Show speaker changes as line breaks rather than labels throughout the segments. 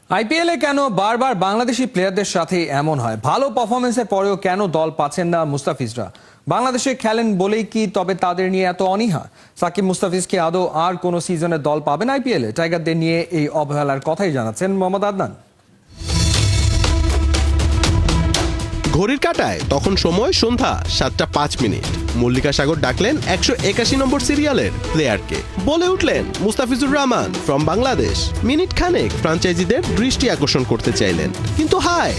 আইপিএলে কেন বারবার বাংলাদেশি প্লেয়ারদের সাথে এমন হয়? ভালো পারফরমেন্সের পরেও কেন দল পাচ্ছেন না মুস্তাফিজরা? বাংলাদেশে খেলেন বলেই কি তবে তাদের নিয়ে এত অনীহা? সাকিব মুস্তাফিজ কি আদৌ আর কোন সিজনে দল পাবেন আইপিএলে? টাইগারদের নিয়ে এই অবহেলার কথাই জানাচ্ছেন মোহাম্মদ আদনান।
ঘড়ির কাঁটায় তখন সময় সন্ধ্যা 7:05। মল্লিকা সাগর ডাকলেন 181 নম্বর সিরিয়ালের প্লেয়ারকে, বলে উঠলেন মুস্তাফিজুর রহমান ফ্রম বাংলাদেশ। মিনিট খানেক ফ্রাঞ্চাইজিদের দৃষ্টি আকর্ষণ করতে চাইলেন, কিন্তু হায়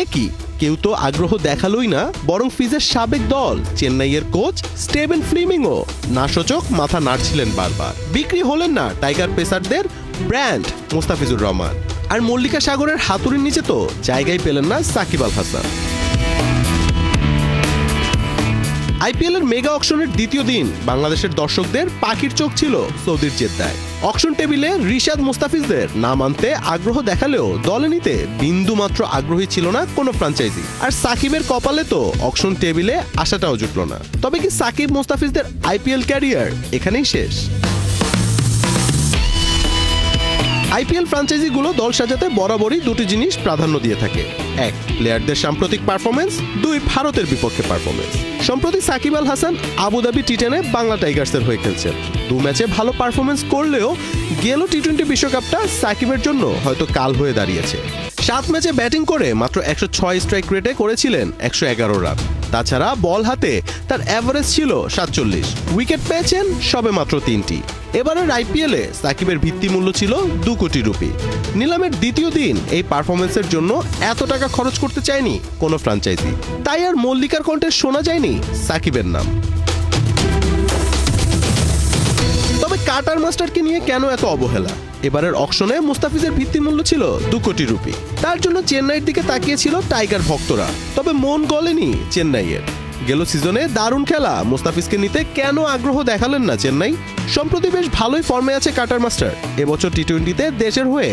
একই কেউ তো আগ্রহ দেখালোই না, বরং ফিজের সাবেক দল চেন্নাইয়ের কোচ স্টেভেন ফ্লেমিংও নাসূচক মাথা নাড়ছিলেন বারবার। বিক্রি হলেন না টাইগার পেসারদের ব্র্যান্ড মুস্তাফিজুর রহমান, আর মল্লিকা সাগরের হাতুড়ির নিচে তো জায়গায় পেলেন না সাকিব আল হাসান। আইপিএল এর মেগা অকশনের দ্বিতীয় দিন বাংলাদেশের দর্শকদের পাখির চোখ ছিল সৌদির জেদ্দায়। অকশন টেবিলে রিশাদ মুস্তাফিজদের নাম আনতে আগ্রহ দেখালেও দলে নিতে বিন্দু মাত্র আগ্রহী ছিল না কোনো ফ্র্যাঞ্চাইজি। আর সাকিবের কপালে তো অকশন টেবিলে আসাটাও জুটল না। তবে কি সাকিব মুস্তাফিজদের আইপিএল ক্যারিয়ার এখানেই শেষ? আইপিএল ফ্র্যাঞ্চাইজিগুলো দল সাজাতে বরাবরই দুটি জিনিস প্রাধান্য দিয়ে থাকে: এক, প্লেয়ারদের সাম্প্রতিক পারফরমেন্স; দুই, ভারতের বিপক্ষে পারফরমেন্স। সম্প্রতি সাকিব আল হাসান আবুধাবি টি10-এ বাংলা টাইগার্সের হয়ে খেলছেন। 2 ম্যাচে ভালো পারফরমেন্স করলেও গেল টি20 বিশ্বকাপটা সাকিবের জন্য হয়তো কাল হয়ে দাঁড়িয়েছে। 7 ম্যাচে ব্যাটিং করে মাত্র 106 স্ট্রাইক রেটে করেছিলেন 111 রান। তাছাড়া বল হাতে তার অ্যাভারেজ ছিল 47, উইকেট পেয়েছেন সবে মাত্র 3টি। এবারের আইপিএলে সাকিবের ভিত্তিমূল্য ছিল 2 কোটি রুপি। নিলামের দ্বিতীয় দিন এই পারফরমেন্সের জন্য এত টাকা খরচ করতে চায়নি কোনো ফ্র্যাঞ্চাইজি, তাই আর মল্লিকার কণ্ঠে শোনা যায়নি সাকিবের নাম। তবে কাটার মাস্টারকে নিয়ে কেন এত অবহেলা? এবারের অকশনে মুস্তাফিজের ভিত্তিমূল্য ছিল 2 কোটি রুপি। তার জন্য চেন্নাইয়ের দিকে তাকিয়েছিল টাইগার ভক্তরা, তবে মন গলেনি চেন্নাইয়ের। গেল সিজনে দারুণ খেলা মুস্তাফিজকে নিতে কেন আগ্রহ দেখালেন না চেন্নাই? সম্প্রতি বেশ ভালোই ফর্মে আছে কাটার মাস্টার। এবছর টি20তে দেশের হয়ে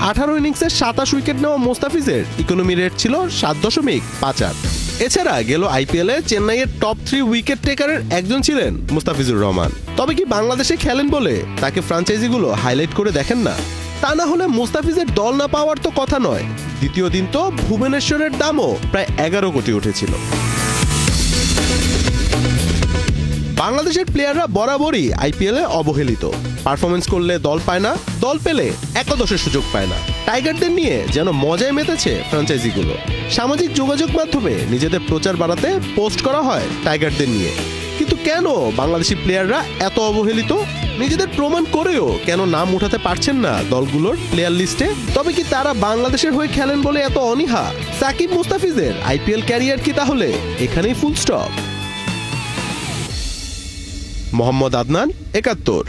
18 ইনিংসে 27 উইকেট নেওয়া মুস্তাফিজের ইকোনমি রেট ছিল 7.58। এছাড়া গেল আইপিএলে চেন্নাইয়ের টপ 3 উইকেট টেকারের একজন ছিলেন মুস্তাফিজুর রহমান। তবে কি বাংলাদেশে খেলেন বলে তাকে ফ্র্যাঞ্চাইজিগুলো হাইলাইট করে দেখেন না? তা না হলে মুস্তাফিজের দল না পাওয়ার তো কথা নয়। দ্বিতীয় দিন তো ভুবনেশ্বরের দামও প্রায় 11 কোটি উঠেছিল। বাংলাদেশের প্লেয়াররা বরাবরই আইপিএলে অবহেলিত। পারফরমেন্স করলে দল পায় না, দল পেলে একাদশের সুযোগ পায় না। টাইগারদের নিয়ে যেন মজায় মেতেছে ফ্র্যাঞ্চাইজিগুলো। সামাজিক যোগাযোগ মাধ্যমে নিজেদের প্রচার বাড়াতে পোস্ট করা হয় টাইগারদের নিয়ে। কিন্তু কেন বাংলাদেশি প্লেয়াররা এত অবহেলিত? নিজেদের প্রমাণ করেও কেন নাম উঠাতে পারছেন না দলগুলোর প্লেয়ার লিস্টে? তবে কি তারা বাংলাদেশের হয়ে খেলেন বলে এত অনীহা? সাকিব মুস্তাফিজের আইপিএল ক্যারিয়ার কি তাহলে এখানেই ফুল স্টপ? মোহাম্মদ আদনান, 71।